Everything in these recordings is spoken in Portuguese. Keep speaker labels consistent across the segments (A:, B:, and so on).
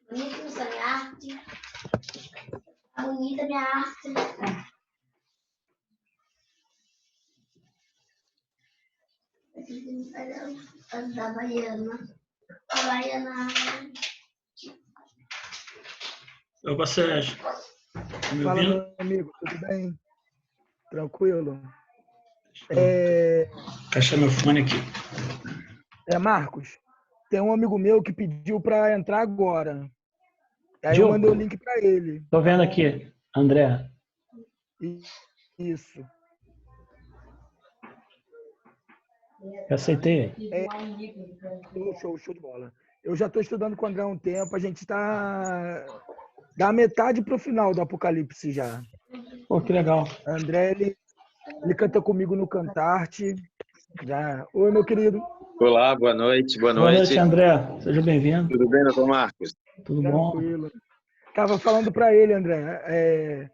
A: Bonita essa minha arte. Tá bonita minha arte. Da Baiana. A Baiana.
B: Opa, Sérgio. Tá me
C: Fala,
B: ouvindo?
C: meu amigo, tudo bem? Tranquilo?
B: Encaixar meu fone aqui.
C: Marcos, tem um amigo meu que pediu para entrar agora. Aí eu
B: Gil,
C: mandei o link para ele.
B: tô vendo
C: tá bom?
B: aqui. André.
C: Isso.
B: Eu aceitei.
C: Show de bola. Eu já estou estudando com o André há um tempo. A gente está da metade para o final do Apocalipse já.
B: Pô, que legal.
C: André, ele canta comigo no Cantarte. Já. Oi, meu querido.
D: Olá, boa noite.
B: Boa noite, André. Seja bem-vindo.
D: Tudo bem, doutor Marcos?
B: Tudo bom?
C: Tranquilo. Tava falando para ele, André.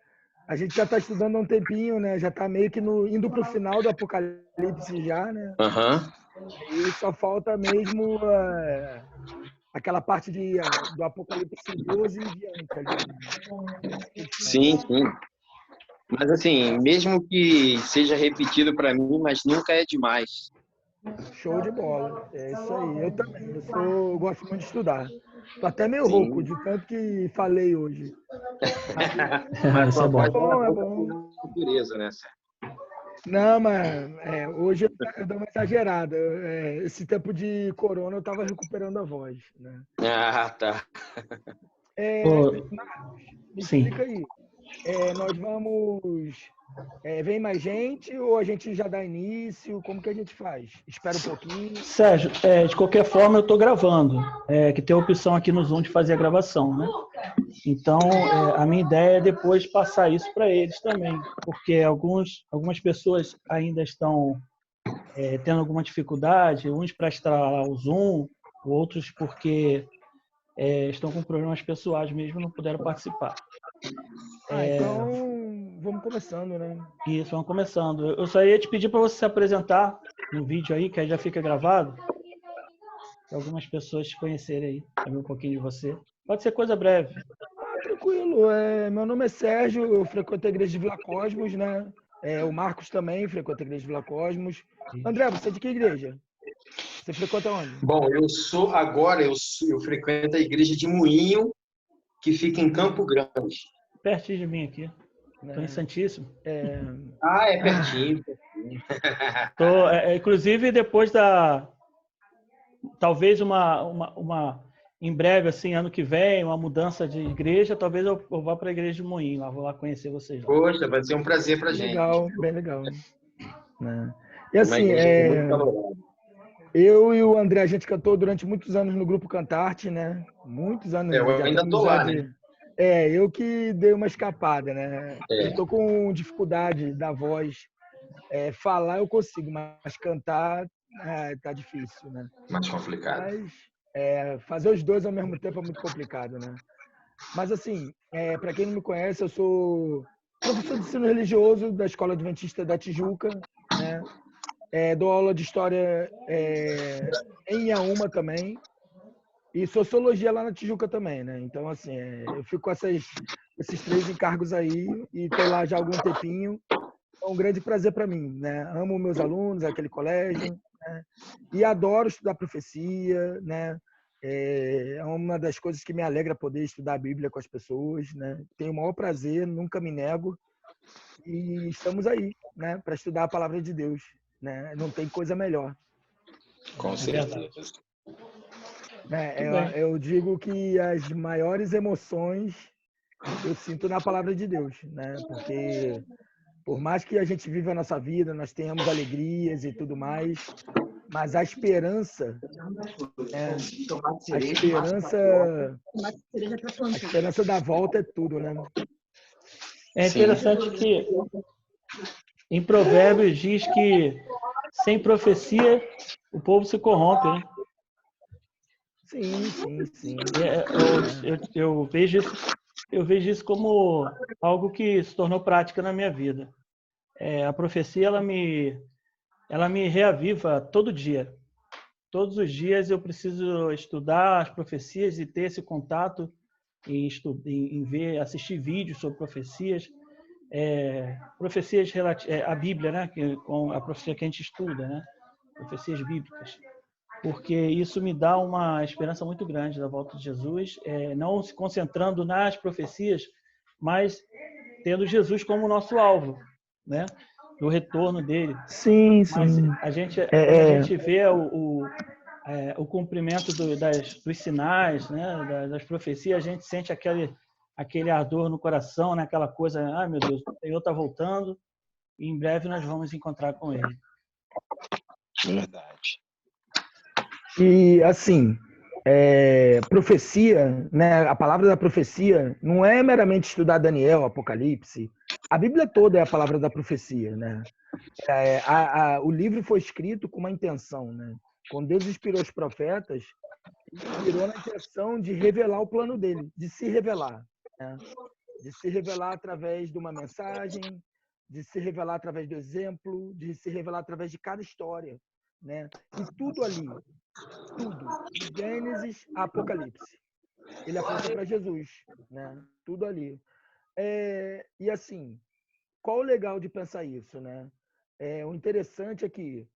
C: A gente já está estudando há um tempinho, né? Já está meio que indo para o final do Apocalipse já, né?
D: Aham.
C: E só falta mesmo aquela parte do Apocalipse 12 em diante ali. Né?
D: Sim, sim. Mas assim, mesmo que seja repetido para mim, mas nunca é demais.
C: Show de bola. É isso aí. Eu também. Eu gosto muito de estudar. Tô até meio
D: Sim.
C: rouco de tanto que falei hoje.
D: Mas
B: Isso é
D: sua
B: bom.
D: voz
C: É
D: é
C: bom.
D: natureza, né, Sérgio?
C: Não, mas hoje eu dou uma exagerada. Esse tempo de corona eu estava recuperando a voz, né?
D: Ah, tá.
B: Pô,
C: Marcos, me
B: sim.
C: explica aí. Nós vamos... vem mais gente ou a gente já dá início? Como que a gente faz? Espera um pouquinho.
B: Sérgio, de qualquer forma eu estou gravando, que tem a opção aqui no Zoom de fazer a gravação, né? Então, a minha ideia é depois passar isso para eles também, porque algumas pessoas ainda estão tendo alguma dificuldade, uns para instalar o Zoom, outros porque estão com problemas pessoais mesmo e não puderam participar.
C: Então, vamos começando, né?
B: Isso, vamos começando. Eu só ia te pedir para você se apresentar no vídeo aí, que aí já fica gravado, para algumas pessoas te conhecerem aí, saber um pouquinho de você. Pode ser coisa breve.
C: Tranquilo. Meu nome é Sérgio, eu frequento a igreja de Vila Cosmos, né? O Marcos também frequenta a igreja de Vila Cosmos. André, você é de que igreja? Você frequenta onde?
D: Bom, eu frequento a igreja de Moinho, que fica em Campo Grande.
B: Pertinho de mim aqui. Estou em Santíssimo.
D: Ah, é pertinho.
B: Inclusive, depois talvez em breve, assim, ano que vem, uma mudança de igreja, talvez eu vá para a igreja de Moinho, lá, vou lá conhecer vocês lá.
D: Poxa, vai ser um prazer para a gente.
C: Legal, bem legal. Né? E
D: É uma
C: assim,
D: igreja muito calorosa.
C: eu e o André, a gente cantou durante muitos anos no grupo Cantarte, né? Muitos anos.
D: Eu
C: já
D: ainda
C: temos
D: tô lá, né?
C: eu que dei uma escapada, né? Eu tô com dificuldade da voz. Falar eu consigo, mas cantar tá difícil, né?
D: Mais complicado.
C: Mas fazer os dois ao mesmo tempo é muito complicado, né? Mas assim, para quem não me conhece, eu sou professor de ensino religioso da Escola Adventista da Tijuca, né? Dou aula de história em Inhaúma também e sociologia lá na Tijuca também, né? Então assim, eu fico com esses 3 encargos aí e tô lá já há algum tempinho. É um grande prazer para mim, né? Amo meus alunos, aquele colégio, né? E adoro estudar profecia, né? É uma das coisas que me alegra poder estudar a Bíblia com as pessoas, né? Tenho o maior prazer, nunca me nego. E estamos aí, né? Para estudar a palavra de Deus, né? Não tem coisa melhor.
D: Com certeza.
C: Eu digo que as maiores emoções eu sinto na palavra de Deus, né? Porque por mais que a gente viva a nossa vida, nós tenhamos alegrias e tudo mais, mas a esperança da volta é tudo, né?
B: É interessante que em Provérbios diz que sem profecia o povo se corrompe, né?
C: Sim.
B: Eu vejo isso como algo que se tornou prática na minha vida. A profecia ela me reaviva todo dia. Todos os dias eu preciso estudar as profecias e ter esse contato em ver, assistir vídeos sobre profecias, profecias à Bíblia, né? Com a profecia que a gente estuda, né? Profecias bíblicas. Porque isso me dá uma esperança muito grande da volta de Jesus, não se concentrando nas profecias, mas tendo Jesus como nosso alvo, né? Do retorno dele.
C: Sim,
B: Mas
C: sim.
B: quando a gente vê o cumprimento dos sinais, né? Das profecias, a gente sente aquele ardor no coração, né? Aquela coisa, meu Deus, o Senhor está voltando e em breve nós vamos encontrar com ele.
D: Verdade.
C: E assim, profecia, né? A palavra da profecia não é meramente estudar Daniel, Apocalipse. A Bíblia toda é a palavra da profecia, né? O livro foi escrito com uma intenção, né? Quando Deus inspirou os profetas, ele inspirou na intenção de revelar o plano dele, de se revelar, né? De se revelar através de uma mensagem, de se revelar através do exemplo, de se revelar através de cada história, né? E tudo ali, tudo, de Gênesis a Apocalipse, ele aponta para Jesus, né? Tudo ali. E assim, qual o legal de pensar isso, né? O interessante é que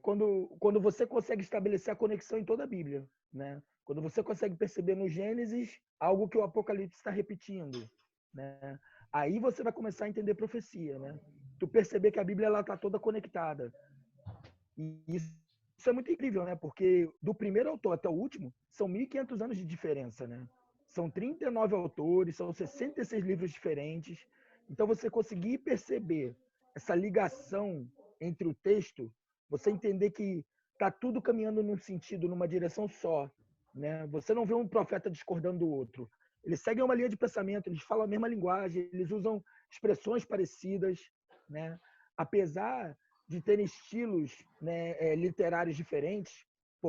C: quando você consegue estabelecer a conexão em toda a Bíblia, né? Quando você consegue perceber no Gênesis algo que o Apocalipse está repetindo, né? Aí você vai começar a entender profecia, né? Tu perceber que a Bíblia ela está toda conectada. E isso é muito incrível, né? Porque do primeiro autor até o último são 1.500 anos de diferença, né? São 39 autores, são 66 livros diferentes. Então você conseguir perceber essa ligação entre o texto, você entender que tá tudo caminhando num sentido, numa direção só, né? Você não vê um profeta discordando do outro. Eles seguem uma linha de pensamento, eles falam a mesma linguagem, eles usam expressões parecidas, né? Apesar de terem estilos, né, literários diferentes,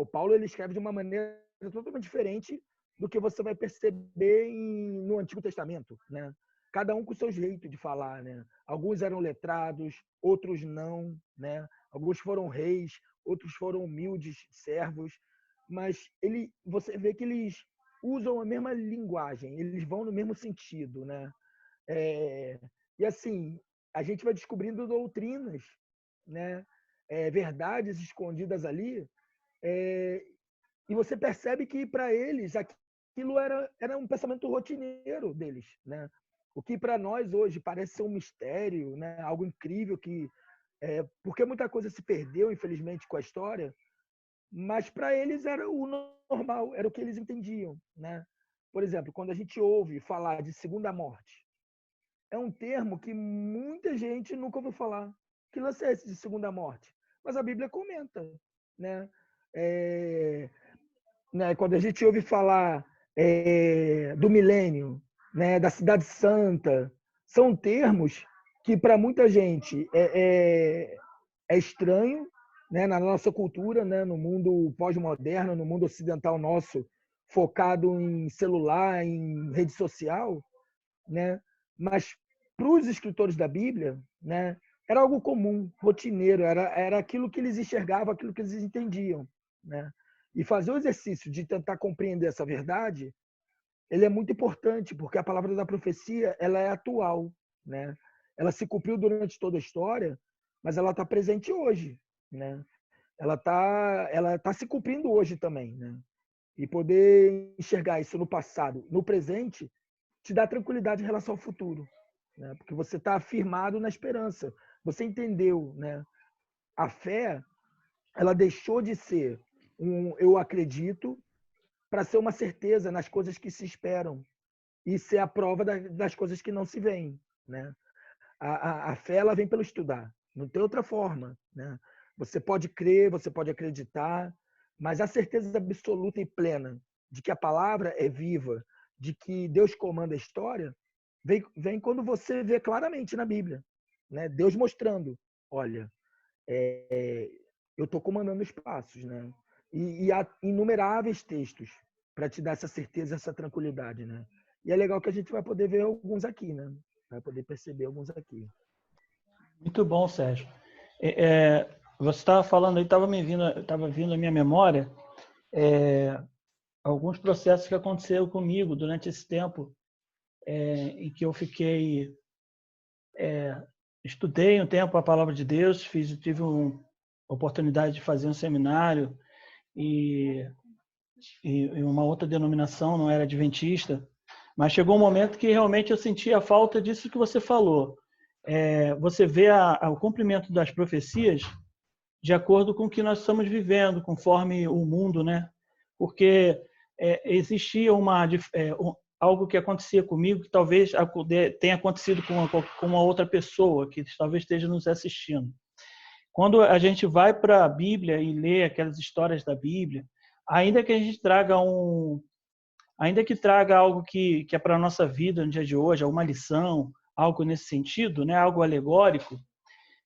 C: Paulo ele escreve de uma maneira totalmente diferente do que você vai perceber no Antigo Testamento, né? Cada um com o seu jeito de falar, né? Alguns eram letrados, outros não, né? Alguns foram reis, outros foram humildes servos, mas você vê que eles usam a mesma linguagem, eles vão no mesmo sentido, né? E assim, a gente vai descobrindo doutrinas, né? Verdades escondidas ali, e você percebe que para eles aquilo era um pensamento rotineiro deles, né? O que para nós hoje parece ser um mistério, né? Algo incrível porque muita coisa se perdeu, infelizmente, com a história, mas para eles era o normal, era o que eles entendiam, né? Por exemplo, quando a gente ouve falar de segunda morte, é um termo que muita gente nunca ouviu falar. Que lance é esse de segunda morte? Mas a Bíblia comenta, né? Quando a gente ouve falar do milênio, né? Da cidade santa, são termos que para muita gente é estranho, né? Na nossa cultura, né? No mundo pós-moderno, no mundo ocidental nosso, focado em celular, em rede social, né? Mas para os escritores da Bíblia, né, era algo comum, rotineiro, era aquilo que eles enxergavam, aquilo que eles entendiam, né? E fazer o exercício de tentar compreender essa verdade, ele é muito importante, porque a palavra da profecia, ela é atual, né? Ela se cumpriu durante toda a história, mas ela está presente hoje, né? Ela tá se cumprindo hoje também, né? E poder enxergar isso no passado, no presente, te dá tranquilidade em relação ao futuro, né? Porque você está afirmado na esperança. Você entendeu, né? A fé, ela deixou de ser eu acredito para ser uma certeza nas coisas que se esperam e ser a prova das coisas que não se veem, né? A fé, ela vem pelo estudar, não tem outra forma, né? Você pode crer, você pode acreditar, mas a certeza absoluta e plena de que a palavra é viva, de que Deus comanda a história, vem quando você vê claramente na Bíblia, né? Deus mostrando, olha, eu estou comandando os passos, né? E há inumeráveis textos para te dar essa certeza, essa tranquilidade, né? E é legal que a gente vai poder ver alguns aqui, né? Vai poder perceber alguns aqui.
B: Muito bom, Sérgio. Você estava falando aí, estava vindo à minha memória alguns processos que aconteceram comigo durante esse tempo, em que eu fiquei, estudei um tempo a palavra de Deus, tive uma oportunidade de fazer um seminário e uma outra denominação, não era adventista, mas chegou um momento que realmente eu senti a falta disso que você falou. Você vê o cumprimento das profecias de acordo com o que nós estamos vivendo, conforme o mundo, né? Porque existia algo que acontecia comigo que talvez tenha acontecido com uma outra pessoa que talvez esteja nos assistindo. Quando a gente vai para a Bíblia e lê aquelas histórias da Bíblia, ainda que a gente traga algo que é para a nossa vida no dia de hoje, alguma lição, algo nesse sentido, né? Algo alegórico,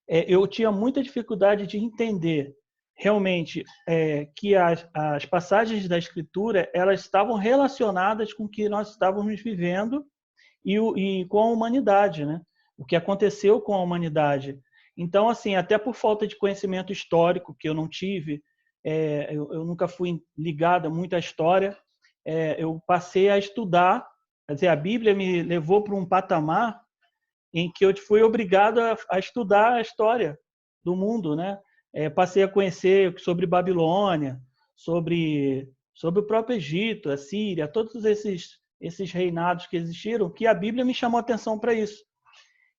B: eu tinha muita dificuldade de entender realmente que as passagens da Escritura elas estavam relacionadas com o que nós estávamos vivendo e com a humanidade, né? O que aconteceu com a humanidade. Então, assim, até por falta de conhecimento histórico que eu não tive, eu nunca fui ligado muito à história, eu passei a estudar, quer dizer, a Bíblia me levou para um patamar em que eu fui obrigado a estudar a história do mundo, né? Passei a conhecer sobre Babilônia, sobre o próprio Egito, a Síria, todos esses reinados que existiram, que a Bíblia me chamou a atenção para isso.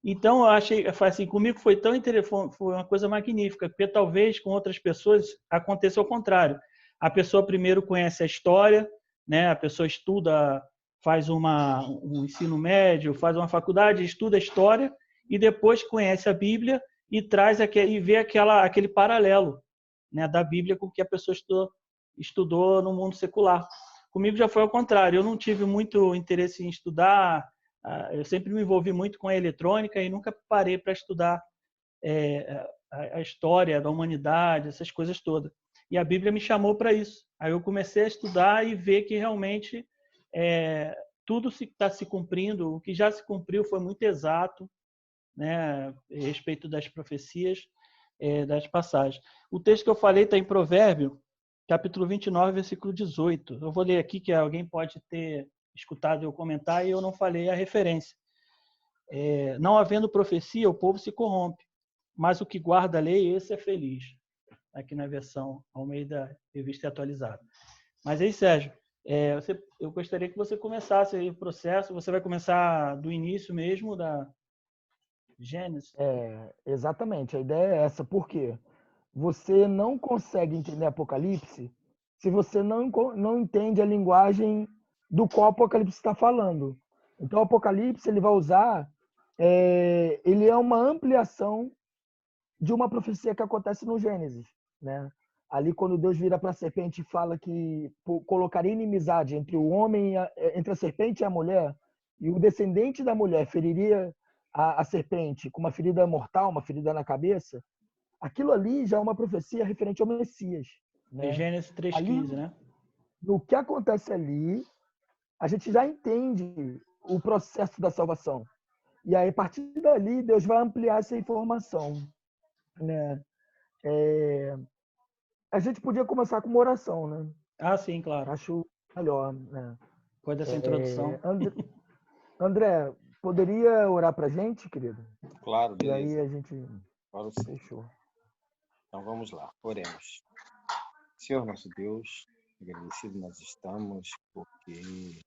B: Então, eu achei, assim, comigo foi tão interessante, foi uma coisa magnífica, porque talvez com outras pessoas aconteça o contrário. A pessoa primeiro conhece a história, né? A pessoa estuda, faz um ensino médio, faz uma faculdade, estuda a história e depois conhece a Bíblia e vê aquele paralelo, né, da Bíblia com o que a pessoa estudou no mundo secular. Comigo já foi ao contrário. Eu não tive muito interesse em estudar. Eu sempre me envolvi muito com a eletrônica e nunca parei para estudar a história da humanidade, essas coisas todas. E a Bíblia me chamou para isso. Aí eu comecei a estudar e ver que realmente tudo está se cumprindo. O que já se cumpriu foi muito exato, né, a respeito das profecias, das passagens. O texto que eu falei está em Provérbio, capítulo 29, versículo 18. Eu vou ler aqui, que alguém pode ter escutado eu comentar, e eu não falei a referência. Não havendo profecia, o povo se corrompe, mas o que guarda a lei, esse é feliz. Aqui na versão Almeida Revista Atualizada. Mas aí, Sérgio, eu gostaria que você começasse aí o processo. Você vai começar do início mesmo, da Gênesis?
C: Exatamente. A ideia é essa. Por quê? Você não consegue entender Apocalipse se você não entende a linguagem do qual o Apocalipse está falando. Então, o Apocalipse ele vai usar, ele é uma ampliação de uma profecia que acontece no Gênesis, né? Ali, quando Deus vira para a serpente e fala que colocaria inimizade entre o homem, entre a serpente e a mulher, e o descendente da mulher feriria a serpente com uma ferida mortal, uma ferida na cabeça, aquilo ali já é uma profecia referente ao Messias, né?
B: Gênesis 3,15, né?
C: No que acontece ali, a gente já entende o processo da salvação. E aí, a partir dali, Deus vai ampliar essa informação, né? A gente podia começar com uma oração, né?
B: Ah, sim, claro.
C: Acho melhor, né?
B: Depois dessa introdução.
C: André, poderia orar pra gente, querido?
D: Claro, beleza.
C: E aí a gente
D: Claro, sim.
C: fechou.
D: Então vamos lá, oremos. Senhor nosso Deus, agradecido nós estamos, porque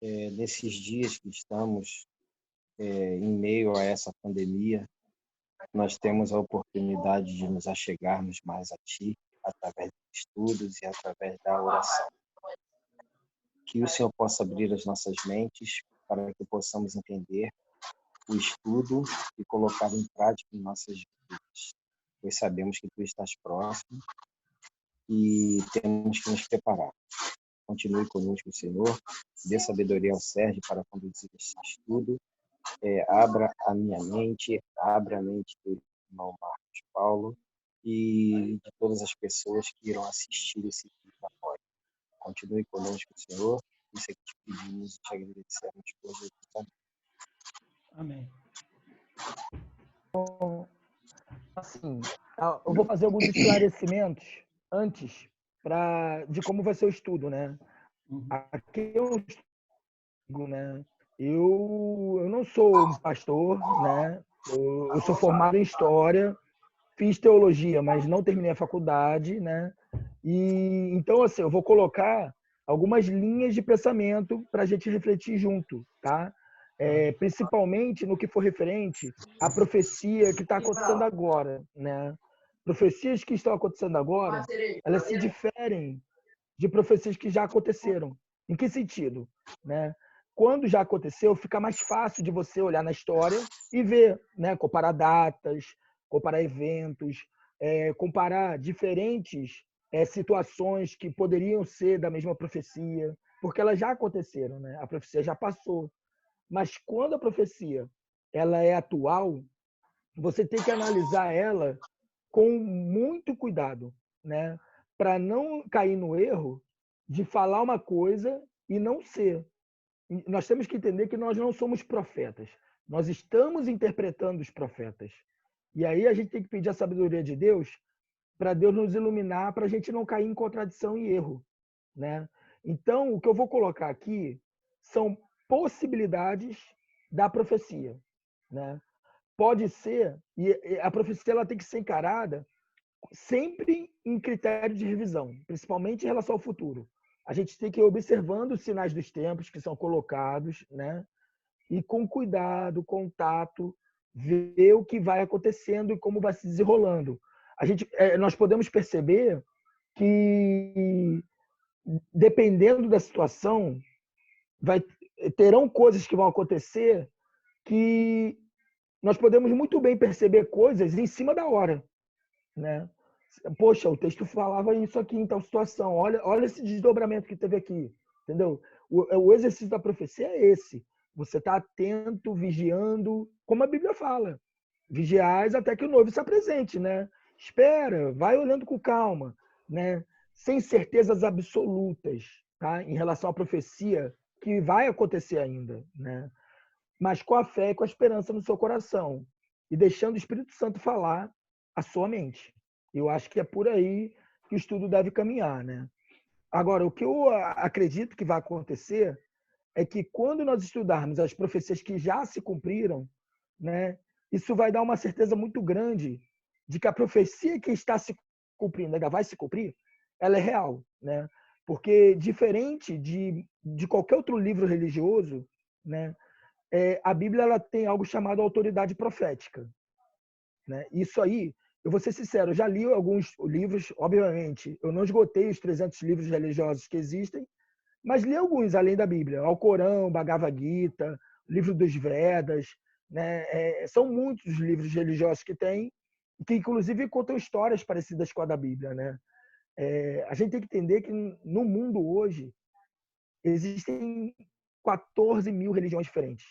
D: nesses dias que estamos em meio a essa pandemia, nós temos a oportunidade de nos achegarmos mais a Ti, através dos estudos e através da oração. Que o Senhor possa abrir as nossas mentes para que possamos entender o estudo e colocar em prática em nossas vidas, pois sabemos que Tu estás próximo e temos que nos preparar. Continue conosco, Senhor, dê sabedoria ao Sérgio para conduzir esse estudo, abra a minha mente, abra a mente do irmão Marcos Paulo e de todas as pessoas que irão assistir esse vídeo agora. Continue conosco, Senhor, isso é que te pedimos e te agradecemos por Jesus.
B: Amém.
C: Assim, eu vou fazer alguns esclarecimentos antes de como vai ser o estudo, né?
B: Uhum.
C: Aqui eu digo, né? Eu não sou um pastor, né? Eu sou formado em história, fiz teologia, mas não terminei a faculdade, né? E então, assim, eu vou colocar algumas linhas de pensamento para a gente refletir junto, tá? Principalmente no que for referente à profecia que está acontecendo agora, né? Profecias que estão acontecendo agora, elas se diferem de profecias que já aconteceram. Em que sentido? Né? Quando já aconteceu, fica mais fácil de você olhar na história e ver, né? Comparar datas, comparar eventos, comparar diferentes situações que poderiam ser da mesma profecia, porque elas já aconteceram, né? A profecia já passou. Mas quando a profecia ela é atual, você tem que analisar ela com muito cuidado, né? Para não cair no erro de falar uma coisa e não ser. Nós temos que entender que nós não somos profetas. Nós estamos interpretando os profetas. E aí a gente tem que pedir a sabedoria de Deus para Deus nos iluminar, para a gente não cair em contradição e erro, né? Então, o que eu vou colocar aqui são possibilidades da profecia, né? Pode ser, e a profecia ela tem que ser encarada sempre em critério de revisão, principalmente em relação ao futuro. A gente tem que ir observando os sinais dos tempos que são colocados, né? E com cuidado, contato, ver o que vai acontecendo e como vai se desenrolando. Nós podemos perceber que, dependendo da situação, terão coisas que vão acontecer que nós podemos muito bem perceber coisas em cima da hora, né? Poxa, o texto falava isso aqui em tal situação. Olha esse desdobramento que teve aqui, entendeu? O exercício da profecia é esse. Você está atento, vigiando, como a Bíblia fala. Vigiais até que o noivo se apresente, né? Espera, vai olhando com calma, né? Sem certezas absolutas, tá? Em relação à profecia que vai acontecer ainda, né? Mas com a fé e com a esperança no seu coração e deixando o Espírito Santo falar a sua mente. Eu acho que é por aí que o estudo deve caminhar, né? Agora, o que eu acredito que vai acontecer é que quando nós estudarmos as profecias que já se cumpriram, né, isso vai dar uma certeza muito grande de que a profecia que está se cumprindo, ainda vai se cumprir, ela é real, né? Porque diferente de qualquer outro livro religioso, né, a Bíblia ela tem algo chamado autoridade profética, né? Isso aí, eu vou ser sincero, eu já li alguns livros, obviamente, eu não esgotei os 300 livros religiosos que existem, mas li alguns além da Bíblia, Alcorão, Bhagavad Gita, livro dos Vedas, né? São muitos os livros religiosos que tem, que inclusive contam histórias parecidas com a da Bíblia, né? A gente tem que entender que no mundo hoje existem 14 mil religiões diferentes,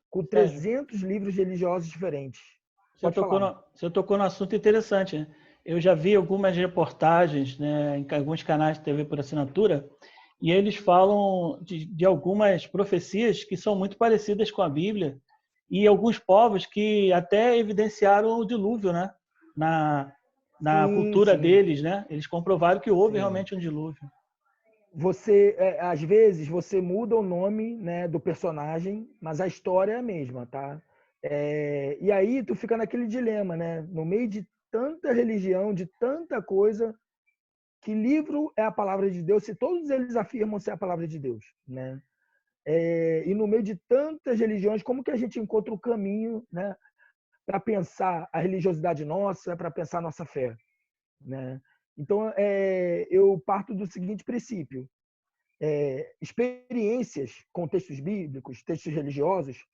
C: com
B: Sérgio,
C: 300 livros religiosos diferentes.
B: você
C: Pode
B: tocou
C: falar.
B: no, você tocou no assunto interessante, né? Eu já vi algumas reportagens, né, em alguns canais de TV por assinatura, e eles falam de algumas profecias que são muito parecidas com a Bíblia, e alguns povos que até evidenciaram o dilúvio, né? Na
C: Sim,
B: cultura
C: sim,
B: deles, né? Eles comprovaram que houve
C: sim.
B: realmente um dilúvio.
C: Às vezes, você muda o nome, né, do personagem, mas a história é a mesma, tá? E aí tu fica naquele dilema, né? No meio de tanta religião, de tanta coisa, que livro é a palavra de Deus, se todos eles afirmam ser a palavra de Deus, né? E no meio de tantas religiões, como que a gente encontra o caminho, né, para pensar a religiosidade nossa, para pensar a nossa fé, né? Então, eu parto do seguinte princípio: experiências com textos bíblicos, textos religiosos,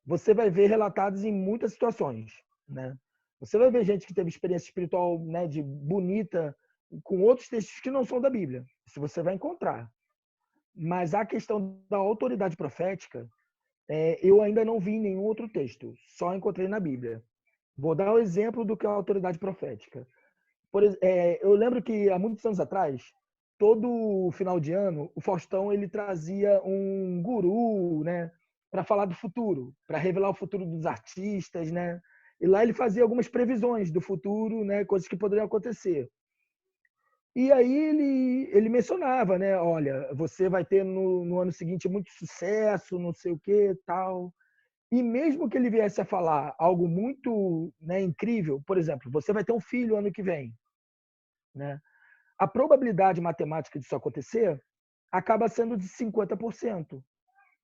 C: você vai ver relatados em muitas situações, né? Você vai ver gente que teve experiência espiritual, né, de bonita com outros textos que não são da Bíblia. Isso você vai encontrar. Mas a questão da autoridade profética, eu ainda não vi em nenhum outro texto, só encontrei na Bíblia. Vou dar um exemplo do que é a autoridade profética. Eu lembro que há muitos anos atrás, todo final de ano, o Faustão ele trazia um guru, né, para falar do futuro, para revelar o futuro dos artistas, né? E lá ele fazia algumas previsões do futuro, né, coisas que poderiam acontecer. E aí ele mencionava, né? Olha, você vai ter no ano seguinte muito sucesso, não sei o que, tal. E mesmo que ele viesse a falar algo muito, né, incrível, por exemplo, você vai ter um filho ano que vem, né? A probabilidade matemática disso acontecer acaba sendo de 50%,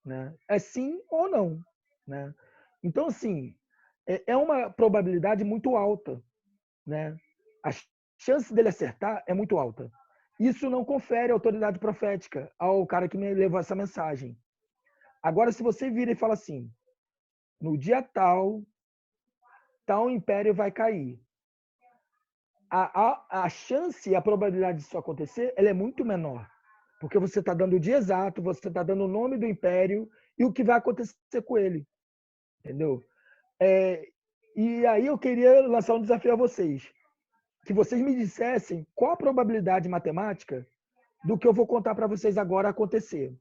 C: né? É sim ou não, né? Então, assim, é uma probabilidade muito alta, né? A chance dele acertar é muito alta. Isso não confere autoridade profética ao cara que me levou essa mensagem. Agora, se você vira e fala assim, no dia tal, tal império vai cair. A chance e a probabilidade disso acontecer, ela é muito menor. Porque você está dando o dia exato, você está dando o nome do império e o que vai acontecer com ele. Entendeu? E aí eu queria lançar um desafio a vocês. Que vocês me dissessem qual a probabilidade matemática do que eu vou contar para vocês agora acontecer.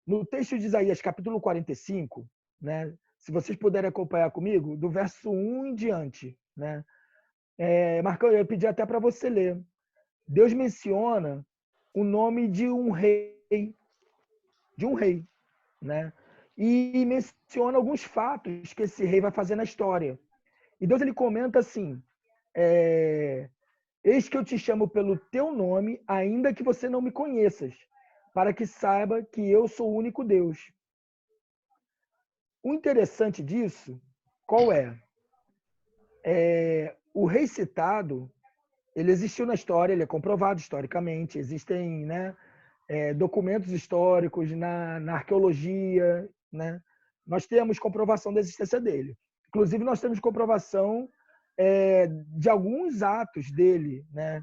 C: No texto de Isaías, capítulo 45, né? Se vocês puderem acompanhar comigo, do verso 1 em diante, né? Marcão, eu pedi até para você ler. Deus menciona o nome de um rei, né? E menciona alguns fatos que esse rei vai fazer na história. E Deus ele comenta assim: eis que eu te chamo pelo teu nome, ainda que você não me conheças, para que saiba que eu sou o único Deus. O interessante disso, qual é? O rei citado, ele existiu na história, ele é comprovado historicamente, existem, né, documentos históricos na arqueologia, né? Nós temos comprovação da existência dele. Inclusive, nós temos comprovação de alguns atos dele, né?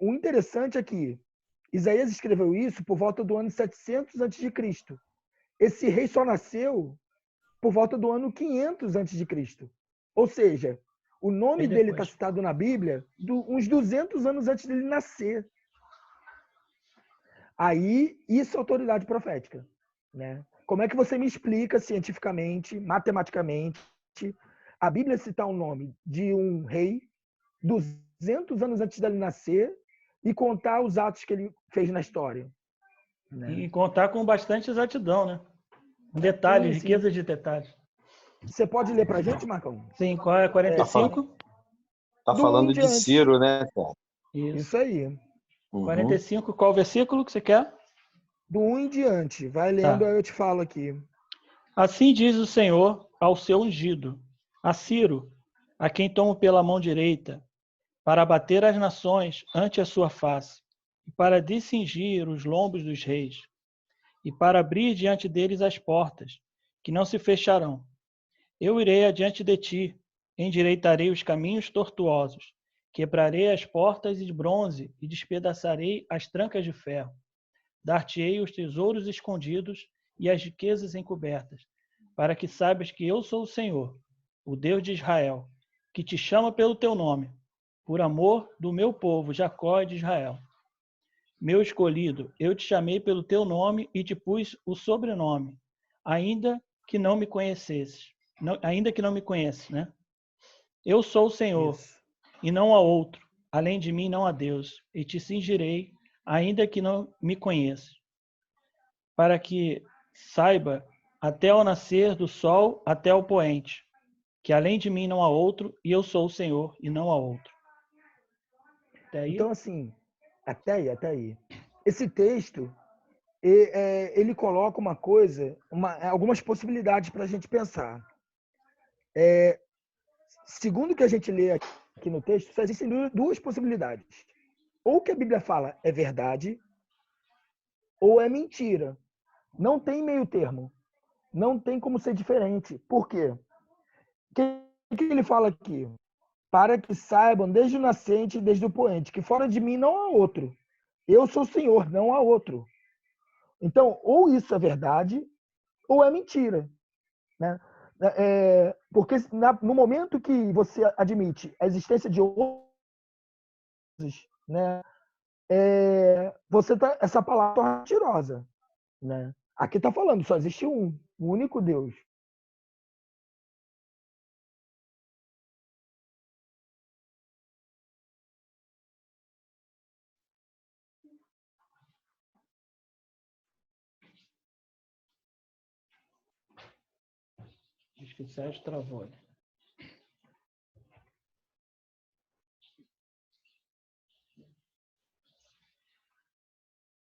C: O interessante é que Isaías escreveu isso por volta do ano 700 a.C. Esse rei só nasceu por volta do ano 500 a.C. Ou seja, o nome dele está citado na Bíblia uns 200 anos antes dele nascer. Aí, isso é autoridade profética, né? Como é que você me explica cientificamente, matematicamente, a Bíblia citar o nome de um rei 200 anos antes dele nascer e contar os atos que ele fez na história? Né?
B: E contar com bastante exatidão, né? Detalhes,
C: Sim.
B: riqueza de detalhes.
C: Você pode ler para a gente, Marcão?
B: Sim, qual é 45?
D: Tá falando de Ciro, né, cara?
C: Isso aí.
D: Uhum.
B: 45, qual versículo que você quer?
C: Do 1 em diante. Vai lendo, aí eu te falo aqui.
B: Assim diz o Senhor ao seu ungido, a Ciro, a quem tomo pela mão direita, para abater as nações ante a sua face, e para discingir os lombos dos reis, e para abrir diante deles as portas, que não se fecharão. Eu irei adiante de ti, endireitarei os caminhos tortuosos, quebrarei as portas de bronze e despedaçarei as trancas de ferro. Dar-te-ei os tesouros escondidos e as riquezas encobertas, para que saibas que eu sou o Senhor, o Deus de Israel, que te chama pelo teu nome, por amor do meu povo, Jacó de Israel. Meu escolhido, eu te chamei pelo teu nome e te pus o sobrenome, ainda que não me conhecesses. Ainda que não me conheces, né? Eu sou o Senhor, e não há outro. Além de mim não há Deus, e te cingirei, ainda que não me conheças, para que saiba até ao nascer do sol até ao poente, que além de mim não há outro, e eu sou o Senhor, e não há outro. Até aí?
C: Então, assim, até aí. Esse texto, ele coloca uma coisa, algumas possibilidades para a gente pensar. Segundo o que a gente lê aqui no texto, só existem duas possibilidades. Ou que a Bíblia fala é verdade, ou é mentira. Não tem meio termo. Não tem como ser diferente. Por quê? O que ele fala aqui? Para que saibam desde o nascente e desde o poente, que fora de mim não há outro. Eu sou o Senhor, não há outro. Então, ou isso é verdade, ou é mentira. Né? Porque no momento que você admite a existência de outros, né, essa palavra é mentirosa. Né? Aqui está falando, só existe um único Deus.
B: Acho que o Sérgio travou, né?